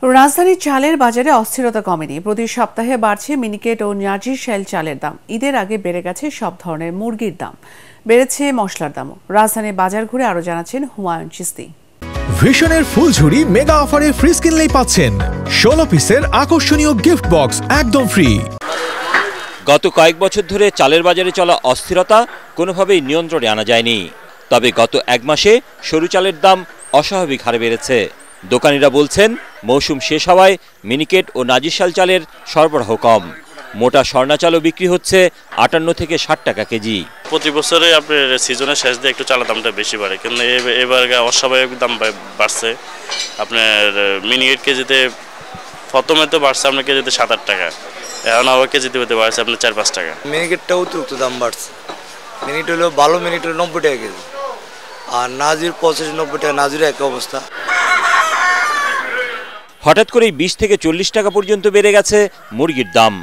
রাজধানীর চালের বাজারে অস্থিরতা কমেনি। প্রতি সপ্তাহে বাড়ছে মিনিকেট ও নাজিরশাইল চালের দাম। ঈদের আগে বেড়ে গেছে সব ধরনের মুরগির দাম, বেড়েছে মশলার দামও। রাজধানীর বাজার ঘুরে আরো জানাচ্ছেন হুমায়ুন চিস্তি। ভিশনের ফুলঝুরি মেগা অফারে ফ্রি কিনলেই পাচ্ছেন 16 পিসের আকর্ষণীয় গিফট বক্স একদম ফ্রি। গত কয়েক বছর ধরে চালের বাজারে চলা অস্থিরতা কোনোভাবেই নিয়ন্ত্রণে আনা যায়নি। তবে গত এক মাসে সরু চালের দাম অস্বাভাবিক হারে বেড়েছে। দোকানিরা বলছেন, মৌসুম শেষ হওয়ায় মিনিকেট ও নাজিরশাইল চালের সরবরাহ কম। মোটা স্বর্ণা চালও বিক্রি হচ্ছে 58 থেকে 60 টাকা কেজি। প্রতি বছরে আপনার সিজনের শেষ দিয়ে একটু চালের দামটা বেশি বাড়ে, কিন্তু এবার অস্বাভাবিক দাম বাড়ছে। আপনার মিনিকেট কেজিতে প্রথমে তো বাড়ছে আপনার কেজিতে 7-8 টাকা, এখন আবার কেজিতে পেতে বাড়ছে আপনার 4-5 টাকা। মিনিকেটটা অতিরিক্ত দাম বাড়ছে। মিনিট হলো ভালো মিনিট হলো 90 টাকা কেজি, আর নাজির 85-90 টাকা, নাজির একই অবস্থা। হঠাৎ করেই 20 থেকে 40 টাকা পর্যন্ত বেড়ে গেছে মুরগির দাম।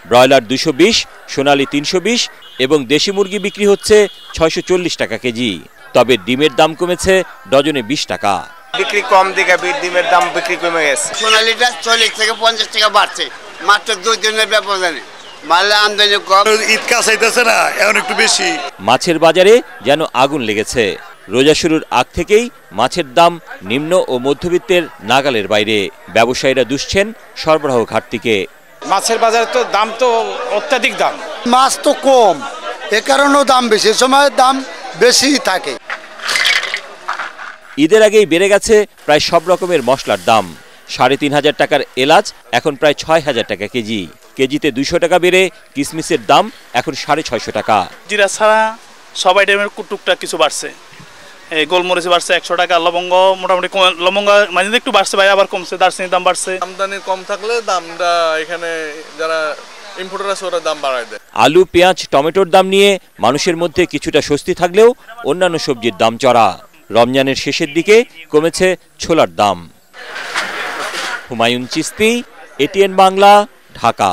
ব্রয়লার 220, সোনালী 320 এবং দেশি মুরগি বিক্রি হচ্ছে 640 টাকা কেজি। তবে ডিমের দাম কমেছে ডজনে 20 টাকা। বিক্রি কম দিকে ডিমের দাম বিক্রি কমে গেছে। সোনালীটা 40 থেকে 50 টাকা বাড়ছে মাত্র 2 দিনের ব্যবধানে। মালে আমদানি কম, ঈদ কাছে আইতাছে না, এখন একটু বেশি। মাছের বাজারে যেন আগুন লেগেছে। রোজা শুরুর আগ থেকেই মাছের দাম নিম্ন ও মধ্যবিত্তের নাগালের বাইরে। ব্যবসায়ীরা দুষছেন সরবরাহ ঘাটতিকে। মাছের বাজারে তো দাম তো অত্যাধিক দাম, মাছ তো কম, এ কারণেও দাম বেশি, সময় দাম বেশি থাকে। ঈদের আগেই বেড়ে গেছে প্রায় সব রকমের মশলার দাম। 3,500 টাকার এলাচ এখন প্রায় 6,000 টাকা কেজি। কেজিতে 200 টাকা বেড়ে কিসমিসের দাম এখন 650 টাকা। জিরা ছাড়া সব আইটেমের টুকটাক কিছু বাড়ছে। এই গোলমরিচ বাড়ছে 100 টাকা, লবঙ্গ মোটামুটি লবঙ্গ মাঝে একটু বাড়ছে ভাই, আবার কমছে। দারচিনির দাম বাড়ছে। আমদানি কম থাকলে দামটা এখানে যারা ইম্পোর্টার আছে ওরা দাম বাড়ায় দেয়। আলু, পেঁয়াজ, টমেটোর দাম নিয়ে মানুষের মধ্যে কিছুটা স্বস্তি থাকলেও অন্যান্য সবজির দাম চড়া। রমজানের শেষের দিকে কমেছে ছোলার দাম। হুমায়ুন চিস্তি, এটিএন বাংলা, ঢাকা।